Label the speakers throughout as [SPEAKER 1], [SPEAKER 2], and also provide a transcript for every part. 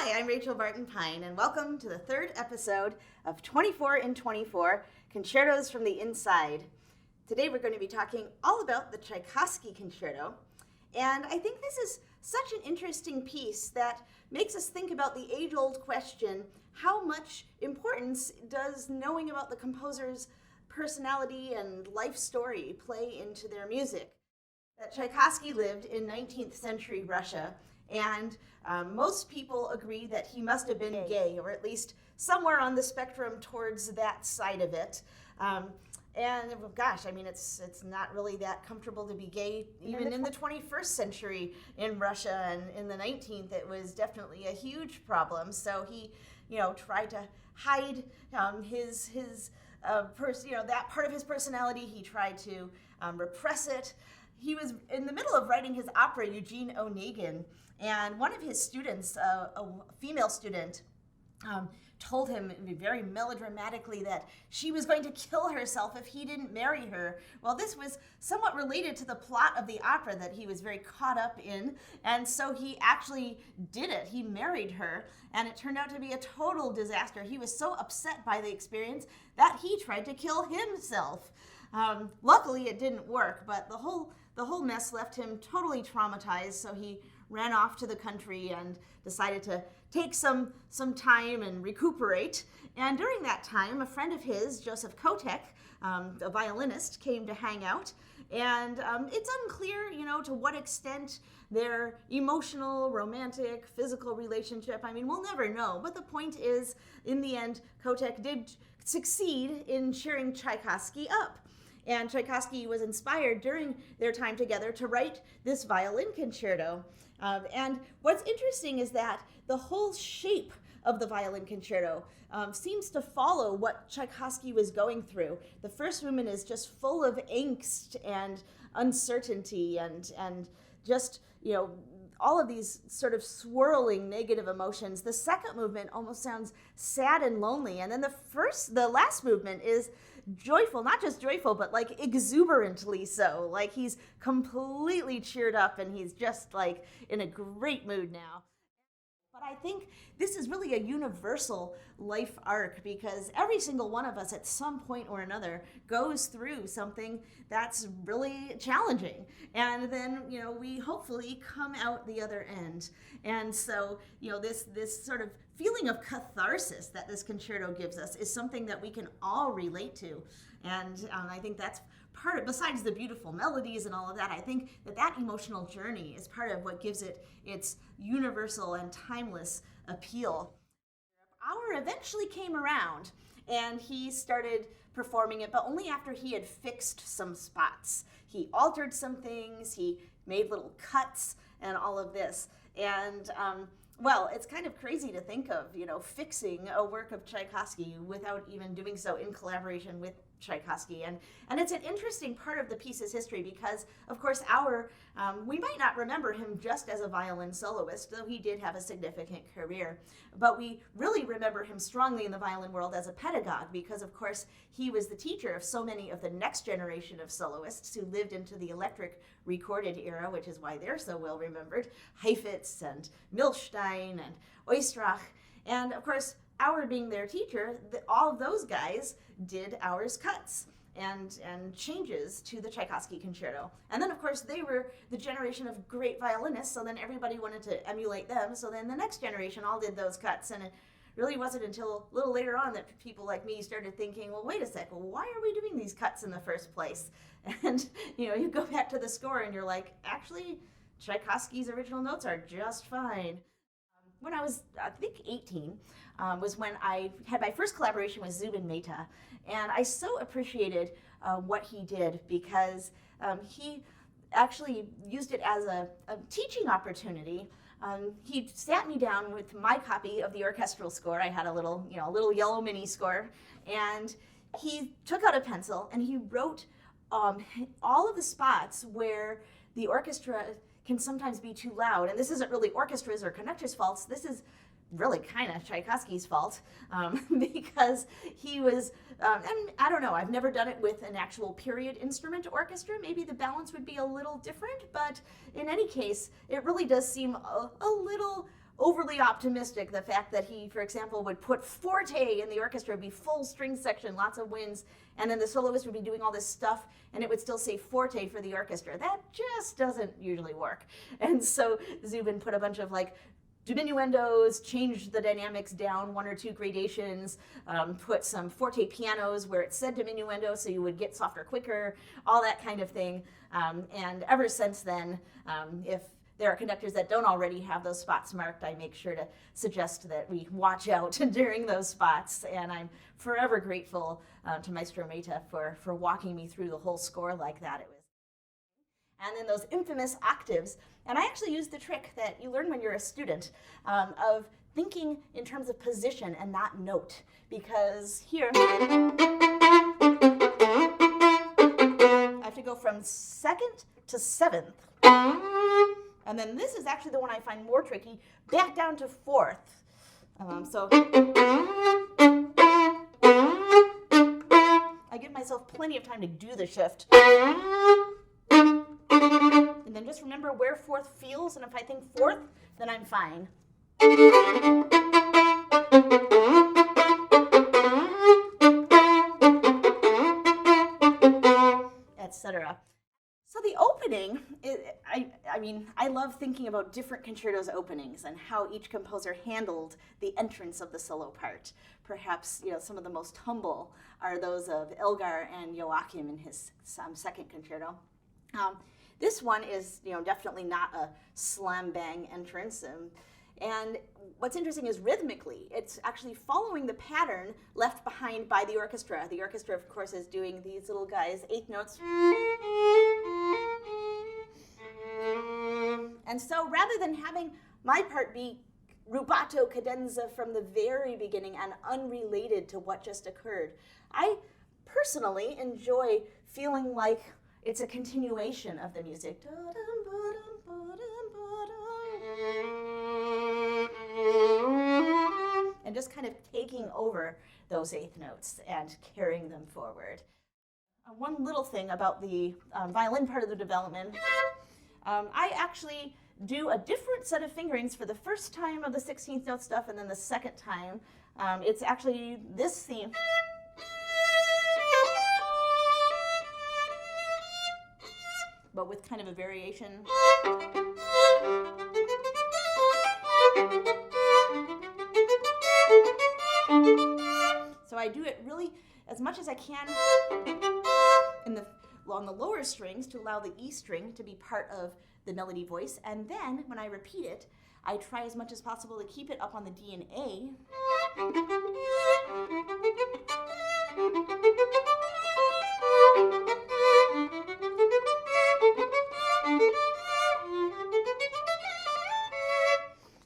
[SPEAKER 1] Hi, I'm Rachel Barton Pine, and welcome to the third episode of 24 in 24, Concertos from the Inside. Today we're going to be talking all about the Tchaikovsky Concerto, and I think this is such an interesting piece that makes us think about the age-old question, how much importance does knowing about the composer's personality and life story play into their music? That Tchaikovsky lived in 19th century Russia, and most people agree that he must have been gay, or at least somewhere on the spectrum towards that side of it. And gosh, I mean, it's not really that comfortable to be gay even in the 21st century in Russia, and in the 19th it was definitely a huge problem. So he, tried to hide that part of his personality. He tried to repress it. He was in the middle of writing his opera, Eugene Onegin, and one of his students, a female student, told him very melodramatically that she was going to kill herself if he didn't marry her. Well, this was somewhat related to the plot of the opera that he was very caught up in, and so he actually did it. He married her, and it turned out to be a total disaster. He was so upset by the experience that he tried to kill himself. Luckily, it didn't work, but the whole mess left him totally traumatized, so he ran off to the country and decided to take some time and recuperate. And during that time, a friend of his, Joseph Kotek, a violinist, came to hang out. And it's unclear, to what extent their emotional, romantic, physical relationship, we'll never know. But the point is, in the end, Kotek did succeed in cheering Tchaikovsky up. And Tchaikovsky was inspired during their time together to write this violin concerto. And what's interesting is that the whole shape of the violin concerto seems to follow what Tchaikovsky was going through. The first movement is just full of angst and uncertainty and just, all of these sort of swirling negative emotions. The second movement almost sounds sad and lonely. And then the last movement is joyful, not just joyful, but like exuberantly so. Like he's completely cheered up and he's just like in a great mood now. But I think this is really a universal life arc, because every single one of us at some point or another goes through something that's really challenging. And then, we hopefully come out the other end. And so, this sort of feeling of catharsis that this concerto gives us is something that we can all relate to. And I think that's part of, besides the beautiful melodies and all of that, I think that emotional journey is part of what gives it its universal and timeless appeal. Auer eventually came around and he started performing it, but only after he had fixed some spots. He altered some things, he made little cuts and all of this. And well, it's kind of crazy to think of, fixing a work of Tchaikovsky without even doing so in collaboration with Tchaikovsky. And it's an interesting part of the piece's history because, of course, Auer, we might not remember him just as a violin soloist, though he did have a significant career. But we really remember him strongly in the violin world as a pedagogue because, of course, he was the teacher of so many of the next generation of soloists who lived into the electric recorded era, which is why they're so well remembered. Heifetz and Milstein and Oistrakh. And, of course, Auer being their teacher, all of those guys did Auer's cuts and changes to the Tchaikovsky concerto. And then, of course, they were the generation of great violinists, so then everybody wanted to emulate them. So then the next generation all did those cuts. And it really wasn't until a little later on that people like me started thinking, well, wait a second, why are we doing these cuts in the first place? And, you go back to the score and you're like, actually, Tchaikovsky's original notes are just fine. When I was, I think, 18, was when I had my first collaboration with Zubin Mehta. And I so appreciated what he did because he actually used it as a teaching opportunity. He sat me down with my copy of the orchestral score. I had a little yellow mini score. And he took out a pencil and he wrote all of the spots where the orchestra can sometimes be too loud. And this isn't really orchestras or conductors' faults. This is really kind of Tchaikovsky's fault because he was, and I don't know, I've never done it with an actual period instrument orchestra. Maybe the balance would be a little different, but in any case, it really does seem a little overly optimistic, the fact that he, for example, would put forte in the orchestra, be full string section, lots of winds, and then the soloist would be doing all this stuff, and it would still say forte for the orchestra. That just doesn't usually work. And so Zubin put a bunch of like diminuendos, changed the dynamics down 1 or 2 gradations, put some forte pianos where it said diminuendo so you would get softer quicker, all that kind of thing. And ever since then, if there are conductors that don't already have those spots marked, I make sure to suggest that we watch out during those spots. And I'm forever grateful to Maestro Mehta for walking me through the whole score like that. And then those infamous octaves. And I actually use the trick that you learn when you're a student of thinking in terms of position and not note. Because here, I have to go from 2nd to 7th. And then this is actually the one I find more tricky, back down to 4th. So I give myself plenty of time to do the shift. And then just remember where 4th feels, and if I think 4th, then I'm fine. Etc. So the opening, I love thinking about different concertos openings and how each composer handled the entrance of the solo part. Perhaps some of the most humble are those of Elgar and Joachim in his second concerto. This one is definitely not a slam bang entrance. And what's interesting is rhythmically, it's actually following the pattern left behind by the orchestra. The orchestra, of course, is doing these little guys, 8 notes. And so rather than having my part be rubato cadenza from the very beginning and unrelated to what just occurred, I personally enjoy feeling like it's a continuation of the music. And just kind of taking over those 8th notes and carrying them forward. One little thing about the violin part of the development, I actually do a different set of fingerings for the first time of the 16th note stuff and then the second time. It's actually this theme. But with kind of a variation. So I do it really as much as I can on the lower strings to allow the E string to be part of the melody voice, and then when I repeat it, I try as much as possible to keep it up on the D and A.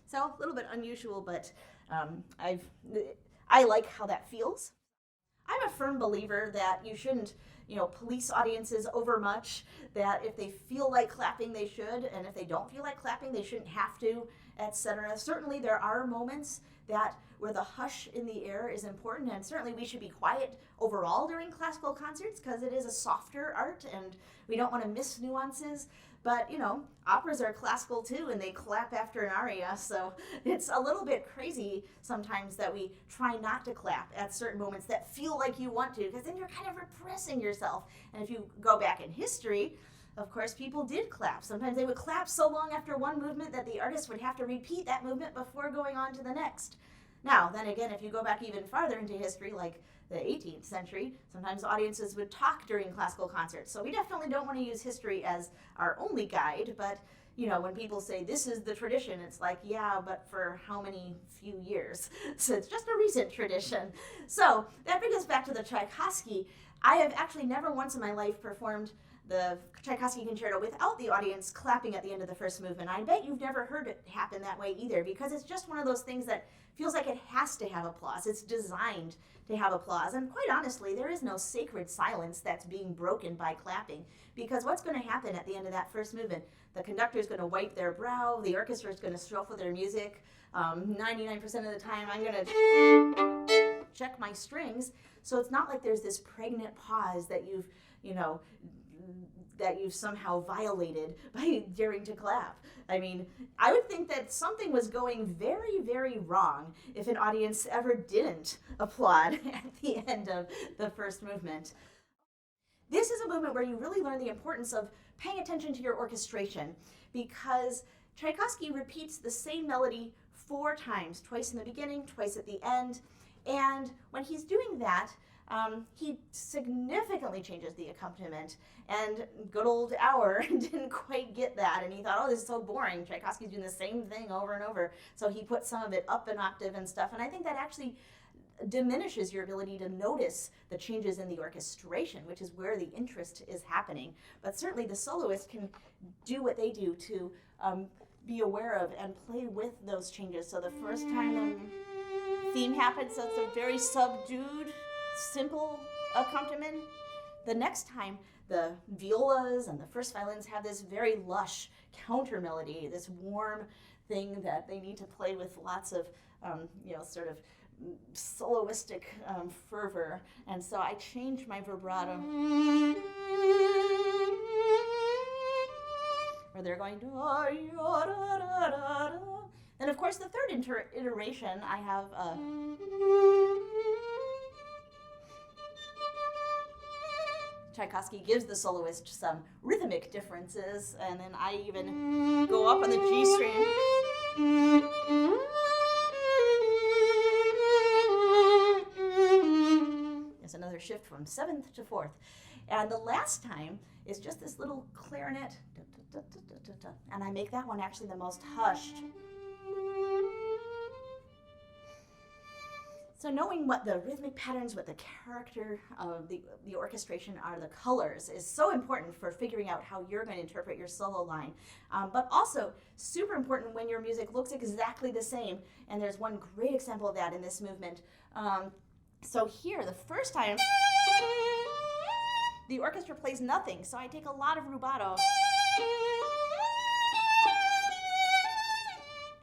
[SPEAKER 1] So a little bit unusual, but I like how that feels. I'm a firm believer that you shouldn't, police audiences over much, that if they feel like clapping, they should, and if they don't feel like clapping, they shouldn't have to, etc. Certainly there are moments where the hush in the air is important, and certainly we should be quiet overall during classical concerts because it is a softer art and we don't want to miss nuances. But, operas are classical too, and they clap after an aria, so it's a little bit crazy sometimes that we try not to clap at certain moments that feel like you want to, because then you're kind of repressing yourself. And if you go back in history, of course, people did clap. Sometimes they would clap so long after one movement that the artist would have to repeat that movement before going on to the next. Now, then again, if you go back even farther into history, like the 18th century, sometimes audiences would talk during classical concerts. So we definitely don't want to use history as our only guide, but when people say this is the tradition, it's like, yeah, but for how many few years? So it's just a recent tradition. So that brings us back to the Tchaikovsky. I have actually never once in my life performed the Tchaikovsky Concerto without the audience clapping at the end of the first movement. I bet you've never heard it happen that way either, because it's just one of those things that feels like it has to have applause. It's designed to have applause. And quite honestly, there is no sacred silence that's being broken by clapping, because what's going to happen at the end of that first movement? The conductor is going to wipe their brow, the orchestra is going to shuffle their music. 99% of the time, I'm going to check my strings. So it's not like there's this pregnant pause that you've, that you've somehow violated by daring to clap. I mean, I would think that something was going very, very wrong if an audience ever didn't applaud at the end of the first movement. This is a movement where you really learn the importance of paying attention to your orchestration, because Tchaikovsky repeats the same melody 4 times, twice in the beginning, twice at the end, and when he's doing that, he significantly changes the accompaniment, and good old Auer didn't quite get that, and he thought, oh, this is so boring. Tchaikovsky's doing the same thing over and over, so he put some of it up an octave and stuff, and I think that actually diminishes your ability to notice the changes in the orchestration, which is where the interest is happening. But certainly the soloist can do what they do to be aware of and play with those changes. So the first time the theme happens, so it's a very subdued, simple accompaniment. The next time, the violas and the first violins have this very lush counter melody, this warm thing that they need to play with lots of, sort of soloistic fervor. And so I changed my vibrato, where they're going, da, ya, da, da, da, da. And of course, the third iteration, I have Tchaikovsky gives the soloist some rhythmic differences, and then I even go up on the G string. There's another shift from 7th to 4th. And the last time is just this little clarinet, and I make that one actually the most hushed. So knowing what the rhythmic patterns, what the character of the orchestration are, the colors, is so important for figuring out how you're going to interpret your solo line. But also super important when your music looks exactly the same. And there's one great example of that in this movement. So here, the first time, the orchestra plays nothing. So I take a lot of rubato.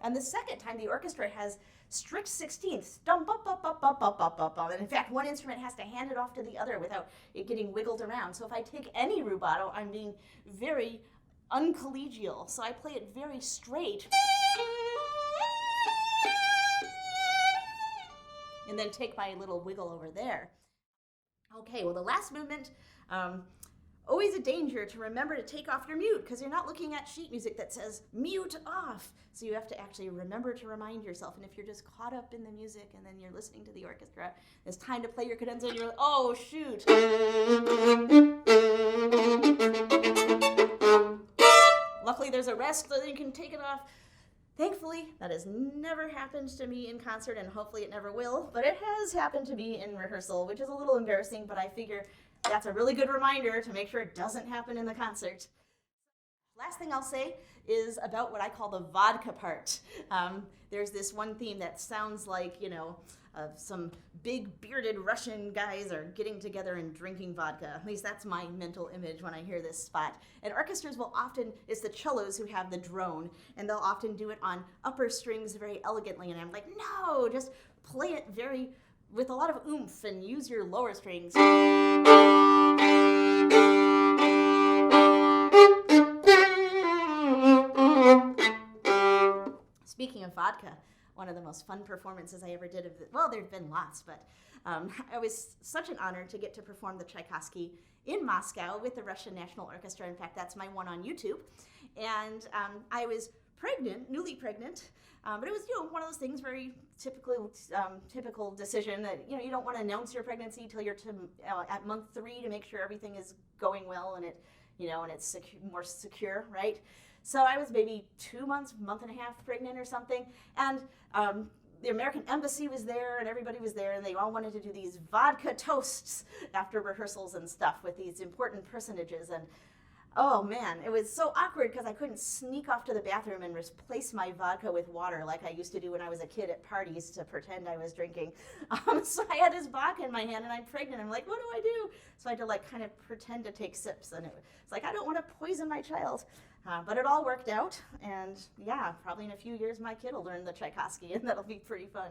[SPEAKER 1] And the second time, the orchestra has strict 16ths, dum, bum, bum, bum, bum, bum, bum, bum, bum. And in fact, one instrument has to hand it off to the other without it getting wiggled around. So if I take any rubato, I'm being very uncollegial. So I play it very straight. And then take my little wiggle over there. Okay, well, the last movement, always a danger to remember to take off your mute, because you're not looking at sheet music that says mute off. So you have to actually remember to remind yourself. And if you're just caught up in the music and then you're listening to the orchestra, it's time to play your cadenza and you're like, oh, shoot. Luckily, there's a rest so that you can take it off. Thankfully, that has never happened to me in concert, and hopefully it never will. But it has happened to me in rehearsal, which is a little embarrassing, but I figure that's a really good reminder to make sure it doesn't happen in the concert. Last thing I'll say is about what I call the vodka part. There's this one theme that sounds like, some big bearded Russian guys are getting together and drinking vodka. At least that's my mental image when I hear this spot. And orchestras will often, it's the cellos who have the drone, and they'll often do it on upper strings very elegantly. And I'm like, no, just play it with a lot of oomph and use your lower strings. Speaking of vodka, one of the most fun performances I ever did there've been lots, but it was such an honor to get to perform the Tchaikovsky in Moscow with the Russian National Orchestra. In fact, that's my one on YouTube. And I was pregnant, newly pregnant, but it was one of those things, very typical decision that you don't want to announce your pregnancy till you're at month 3 to make sure everything is going well and it's more secure, right? So I was maybe 2 months, month and a half pregnant or something, and the American embassy was there and everybody was there, and they all wanted to do these vodka toasts after rehearsals and stuff with these important personages. And oh man, it was so awkward because I couldn't sneak off to the bathroom and replace my vodka with water like I used to do when I was a kid at parties to pretend I was drinking. So I had this vodka in my hand and I'm pregnant. I'm like, what do I do? So I had to kind of pretend to take sips, and it's like, I don't want to poison my child. But it all worked out, and yeah, probably in a few years my kid will learn the Tchaikovsky, and that'll be pretty fun.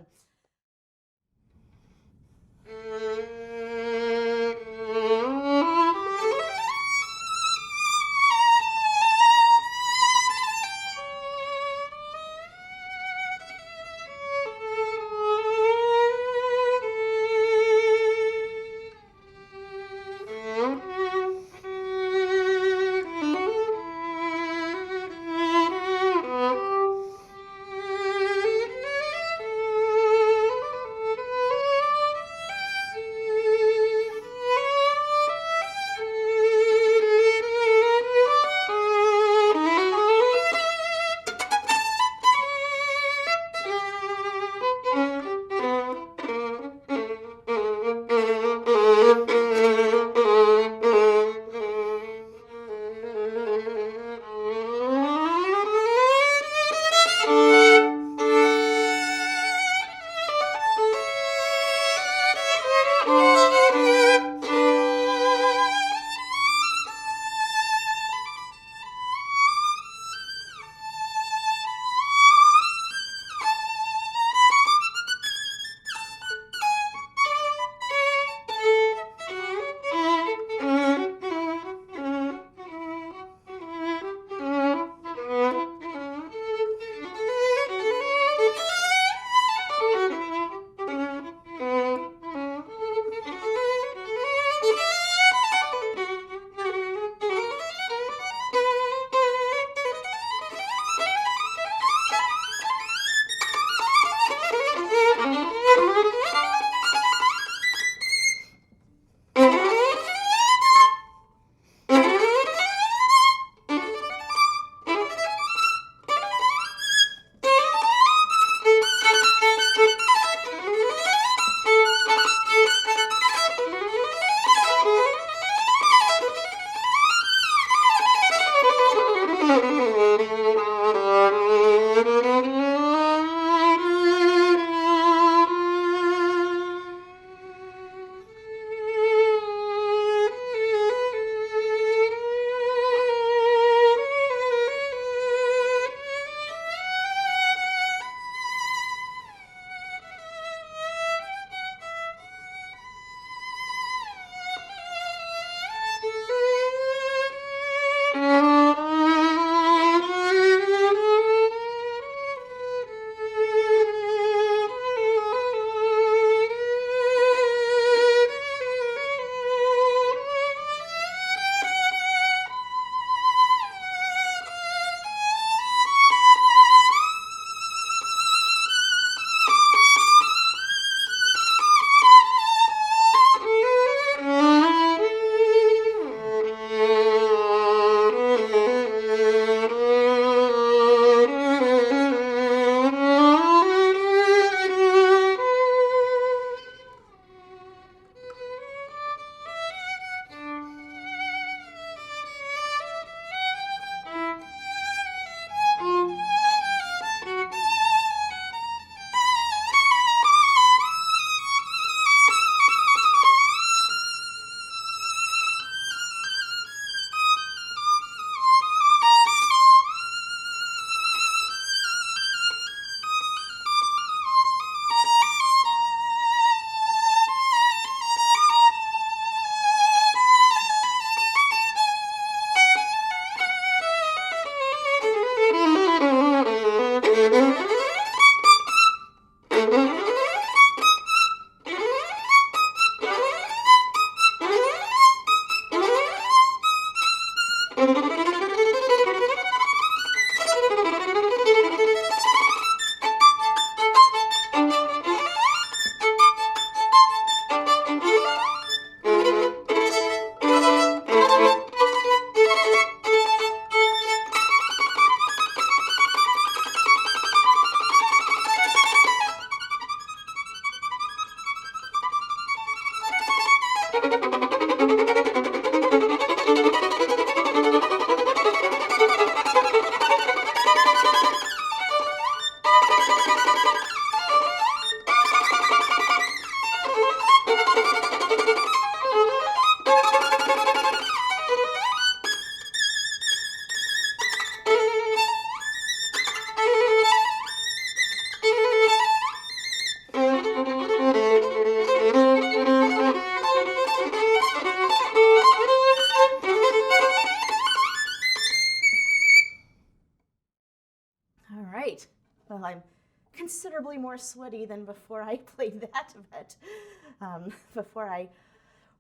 [SPEAKER 1] right. Well, I'm considerably more sweaty than before I played that, but before I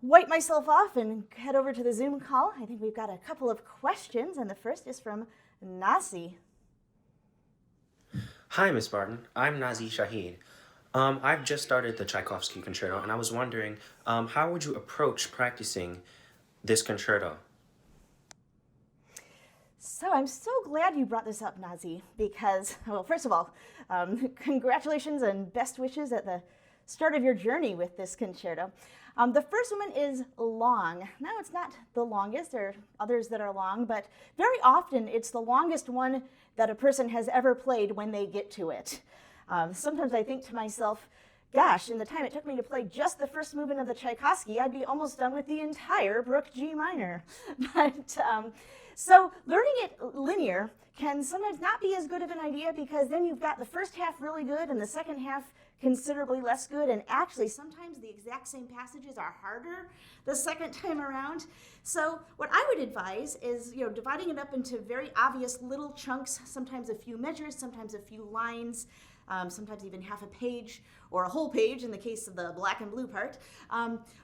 [SPEAKER 1] wipe myself off and head over to the Zoom call, I think we've got a couple of questions, and the first is from Nasi.
[SPEAKER 2] Hi, Miss Barton. I'm Nazi Shahid. I've just started the Tchaikovsky Concerto, and I was wondering, how would you approach practicing this concerto?
[SPEAKER 1] So I'm so glad you brought this up, Nazi, because, well, first of all, congratulations and best wishes at the start of your journey with this concerto. The first movement is long. Now, it's not the longest. There are others that are long, but very often it's the longest one that a person has ever played when they get to it. Sometimes I think to myself, gosh, in the time it took me to play just the first movement of the Tchaikovsky, I'd be almost done with the entire Bruch G minor. But so learning it linear can sometimes not be as good of an idea, because then you've got the first half really good and the second half considerably less good, and actually sometimes the exact same passages are harder the second time around. So what I would advise is, dividing it up into very obvious little chunks, sometimes a few measures, sometimes a few lines, sometimes even half a page or a whole page in the case of the black and blue part.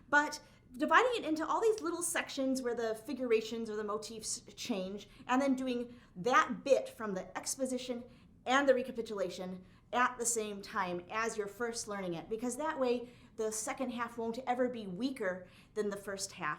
[SPEAKER 1] But dividing it into all these little sections where the figurations or the motifs change, and then doing that bit from the exposition and the recapitulation at the same time as you're first learning it, because that way the second half won't ever be weaker than the first half.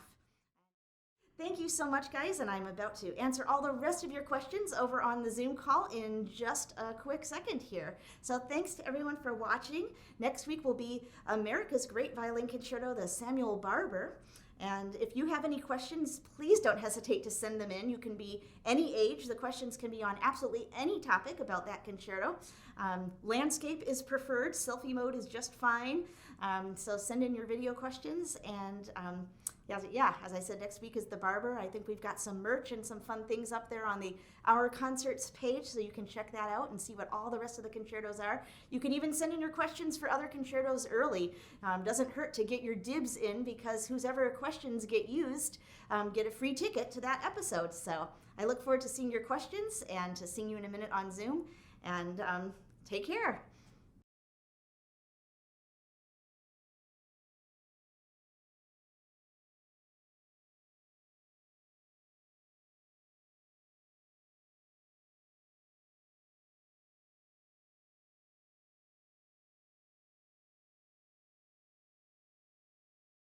[SPEAKER 1] Thank you so much, guys, and I'm about to answer all the rest of your questions over on the Zoom call in just a quick second here. So thanks to everyone for watching. Next week will be America's Great Violin Concerto, the Samuel Barber. And if you have any questions, please don't hesitate to send them in. You can be any age. The questions can be on absolutely any topic about that concerto. Landscape is preferred. Selfie mode is just fine. So send in your video questions. And as I said, next week is the Barber. I think we've got some merch and some fun things up there on the Our Concerts page, so you can check that out and see what all the rest of the concertos are. You can even send in your questions for other concertos early. Doesn't hurt to get your dibs in, because whoever questions get used get a free ticket to that episode. So I look forward to seeing your questions and to seeing you in a minute on Zoom. And take care.